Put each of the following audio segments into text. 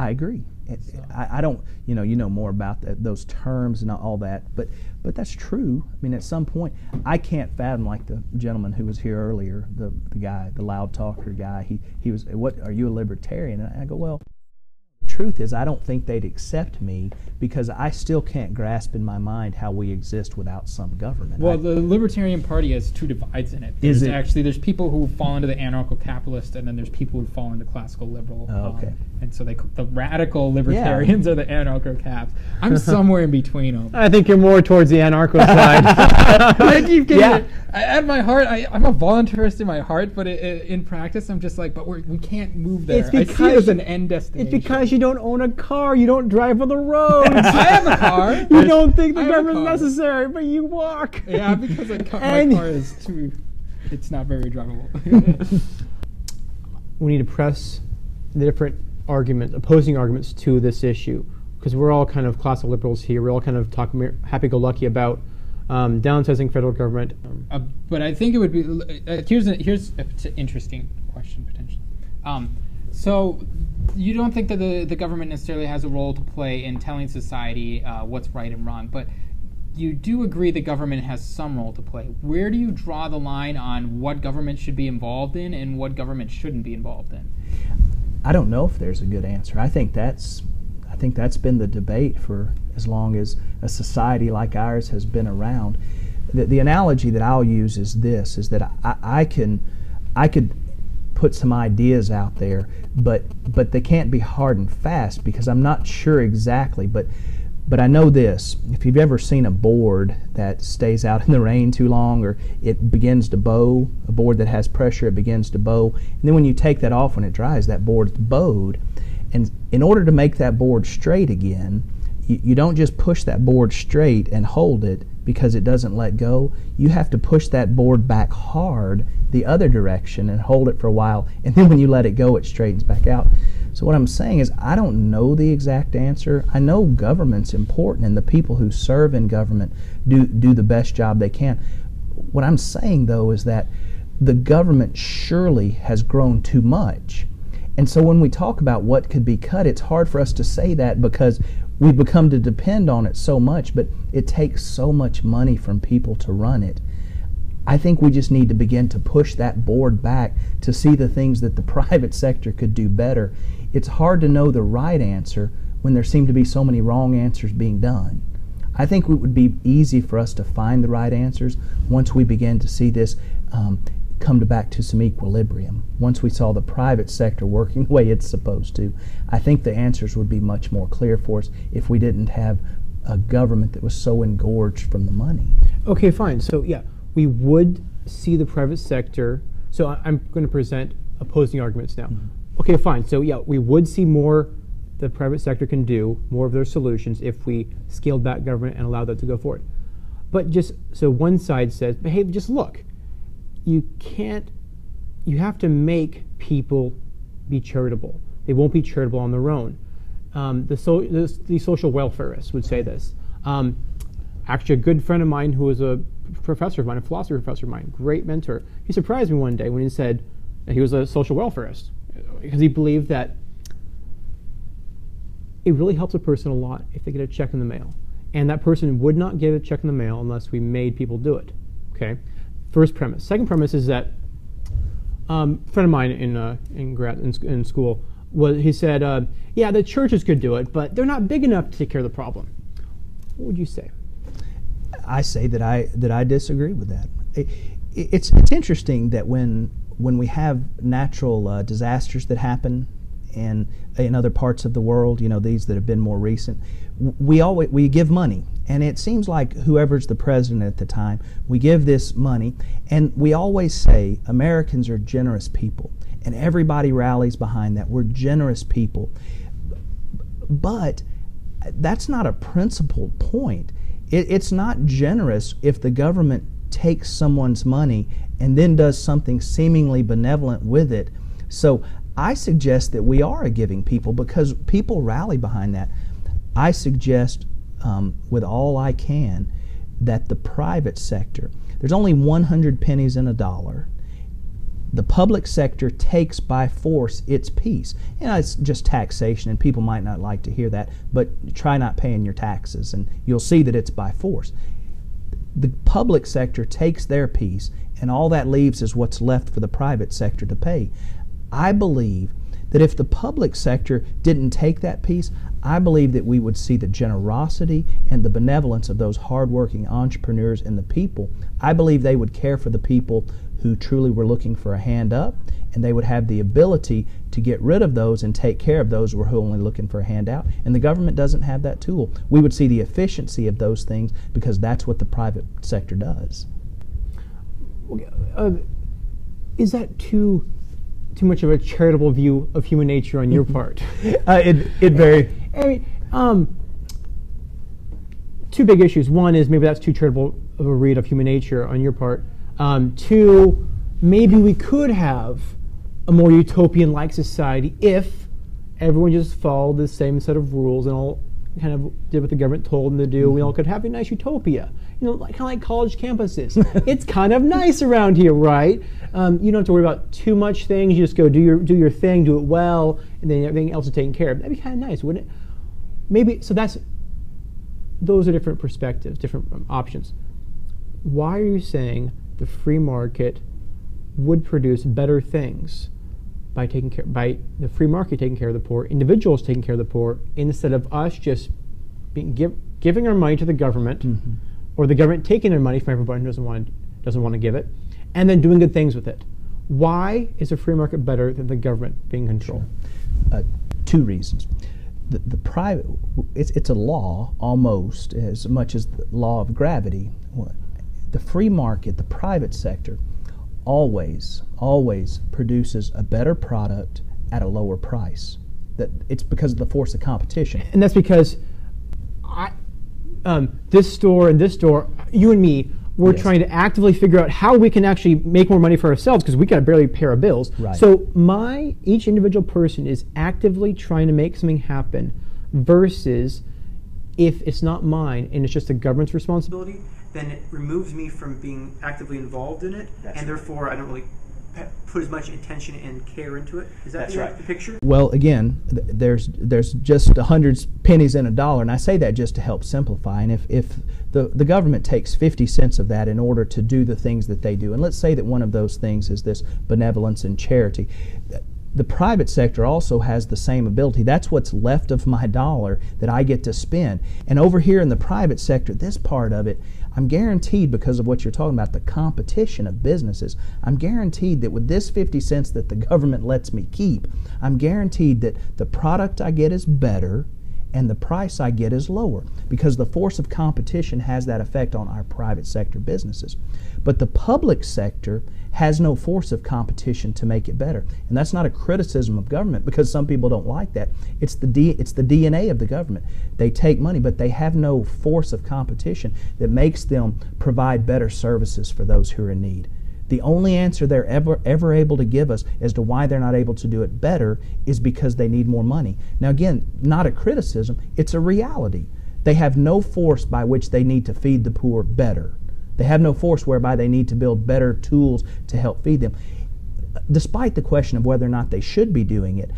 I agree. So. I don't, you know more about those terms and all that, but that's true. I mean, at some point, I can't fathom, like the gentleman who was here earlier, the guy, the loud talker guy. He was, what, are you a libertarian? And I go, well, the truth is, I don't think they'd accept me because I still can't grasp in my mind how we exist without some government. Well, the Libertarian Party has two divides in it. There's people who fall into the anarcho-capitalist, and then there's people who fall into classical liberal. Okay. And so the radical libertarians are the anarcho-caps. I'm somewhere in between them. I think you're more towards the anarcho side. I keep getting it. At my heart, I'm a voluntarist in my heart, but in practice, I'm just like, but we can't move there. I see it as an end destination. It's because you don't own a car. You don't drive on the road. I have a car. You don't think the government's necessary, but you walk. Yeah, because my car is too... It's not very drivable. We need to press the different opposing arguments to this issue, because we're all kind of classical liberals here. We're all kind of talking happy-go-lucky about downsizing federal government. But I think it would be... here's an interesting question, potentially. So you don't think that the government necessarily has a role to play in telling society what's right and wrong, but you do agree the government has some role to play. Where do you draw the line on what government should be involved in and what government shouldn't be involved in? I don't know if there's a good answer. I think that's been the debate for as long as a society like ours has been around. The analogy that I'll use is this: is that I could put some ideas out there, but they can't be hard and fast because I'm not sure exactly. But I know this: if you've ever seen a board that stays out in the rain too long, or it begins to bow, a board that has pressure, it begins to bow, and then when you take that off when it dries, that board's bowed. And in order to make that board straight again, you don't just push that board straight and hold it because it doesn't let go. You have to push that board back hard the other direction and hold it for a while, and then when you let it go, it straightens back out. So what I'm saying is, I don't know the exact answer. I know government's important, and the people who serve in government do the best job they can. What I'm saying, though, is that the government surely has grown too much. And so when we talk about what could be cut, it's hard for us to say that because we've become to depend on it so much, but it takes so much money from people to run it. I think we just need to begin to push that board back to see the things that the private sector could do better. It's hard to know the right answer when there seem to be so many wrong answers being done. I think it would be easy for us to find the right answers once we begin to see this come back to some equilibrium. Once we saw the private sector working the way it's supposed to, I think the answers would be much more clear for us if we didn't have a government that was so engorged from the money. Okay, fine. So yeah, we would see the private sector. So I'm going to present opposing arguments now. Mm-hmm. Okay, fine. So yeah, we would see more the private sector can do, more of their solutions if we scaled back government and allowed that to go forward. But just so one side says, but hey, just look, you have to make people be charitable. They won't be charitable on their own. The social welfarists would say this. Actually, a good friend of mine who was a professor of mine, a philosophy professor of mine, great mentor, he surprised me one day when he said that he was a social welfarist because he believed that it really helps a person a lot if they get a check in the mail. And that person would not get a check in the mail unless we made people do it. Okay? First premise. Second premise is that a friend of mine in school, he said, yeah, the churches could do it, but they're not big enough to take care of the problem. What would you say? I say that I disagree with that. It's interesting that when we have natural disasters that happen in other parts of the world, these that have been more recent, we give money, and it seems like whoever's the president at the time, we give this money, and we always say Americans are generous people, and everybody rallies behind that. We're generous people, but that's not a principled point. It's not generous if the government takes someone's money and then does something seemingly benevolent with it. So I suggest that we are a giving people because people rally behind that. I suggest with all I can – that the private sector, there's only 100 pennies in a dollar. The public sector takes by force its piece. And it's just taxation, and people might not like to hear that, but try not paying your taxes, and you'll see that it's by force. The public sector takes their piece, and all that leaves is what's left for the private sector to pay. I believe that if the public sector didn't take that piece, I believe that we would see the generosity and the benevolence of those hardworking entrepreneurs and the people. I believe they would care for the people who truly were looking for a hand up, and they would have the ability to get rid of those and take care of those who are only looking for a handout. And the government doesn't have that tool. We would see the efficiency of those things because that's what the private sector does. Is that too much of a charitable view of human nature on your part? It very. I mean, two big issues. One is maybe that's too charitable of a read of human nature on your part. Two, maybe we could have a more utopian-like society if everyone just followed the same set of rules and all kind of did what the government told them to do. We all could have a nice utopia. You know, kind of like college campuses. It's kind of nice around here, right? You don't have to worry about too much things. You just go do your thing, do it well, and then everything else is taken care of. That'd be kind of nice, wouldn't it? Maybe, so those are different perspectives, different options. Why are you saying the free market would produce better things by the free market taking care of the poor, individuals taking care of the poor, instead of us just giving our money to the government, or the government taking their money from everybody who doesn't want to give it, and then doing good things with it? Why is the free market better than the government being in control? Two reasons. The private, it's a law almost as much as the law of gravity. The free market, the private sector, always produces a better product at a lower price. It's because of the force of competition. And that's because this store and this store, you and me, we're trying to actively figure out how we can actually make more money for ourselves because we can barely pay our bills. Right. So each individual person is actively trying to make something happen versus if it's not mine and it's just the government's responsibility, then it removes me from being actively involved in it, and therefore I don't really put as much attention and care into it. Is that the picture? Well, again, there's just 100 pennies in a dollar, and I say that just to help simplify. And if the government takes 50 cents of that in order to do the things that they do, and let's say that one of those things is this benevolence and charity, the private sector also has the same ability. That's what's left of my dollar that I get to spend. And over here in the private sector, this part of it, I'm guaranteed, because of what you're talking about, the competition of businesses, I'm guaranteed that with this 50 cents that the government lets me keep, I'm guaranteed that the product I get is better and the price I get is lower, because the force of competition has that effect on our private sector businesses. But the public sector has no force of competition to make it better. And that's not a criticism of government, because some people don't like that. It's the DNA of the government. They take money, but they have no force of competition that makes them provide better services for those who are in need. The only answer they're ever able to give us as to why they're not able to do it better is because they need more money. Now again, not a criticism, it's a reality. They have no force by which they need to feed the poor better. They have no force whereby they need to build better tools to help feed them. Despite the question of whether or not they should be doing it,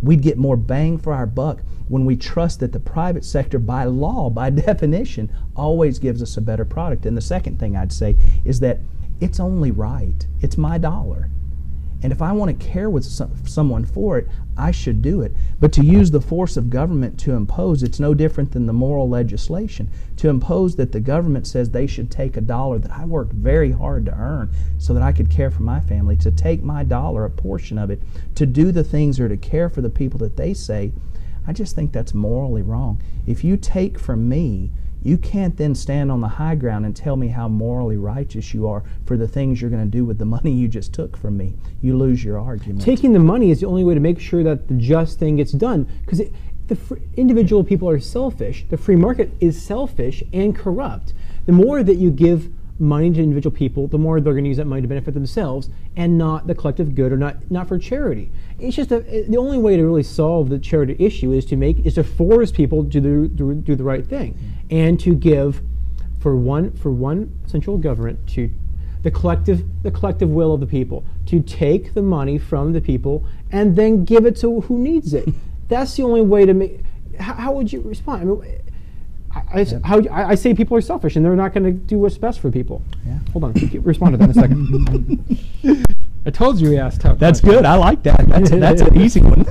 we'd get more bang for our buck when we trust that the private sector, by law, by definition, always gives us a better product. And the second thing I'd say is that it's only right. It's my dollar. And if I want to care with someone for it, I should do it. But to use the force of government to impose, it's no different than the moral legislation. To impose that the government says they should take a dollar that I worked very hard to earn so that I could care for my family, to take my dollar, a portion of it, to do the things or to care for the people that they say, I just think that's morally wrong. If you take from me, you can't then stand on the high ground and tell me how morally righteous you are for the things you're going to do with the money you just took from me. You lose your argument. Taking the money is the only way to make sure that the just thing gets done, because individual people are selfish. The free market is selfish and corrupt. The more that you give money to individual people, the more they're going to use that money to benefit themselves and not the collective good, or not for charity. It's just the only way to really solve the charity issue is to force people to do the right thing, and to give for one central government the collective will of the people, to take the money from the people and then give it to who needs it. That's the only way to make. How would you respond? I mean, I say people are selfish and they're not going to do what's best for people. Yeah. Hold on, respond to that in a second. I told you we asked tough That's questions. good. I like that. That's an easy one.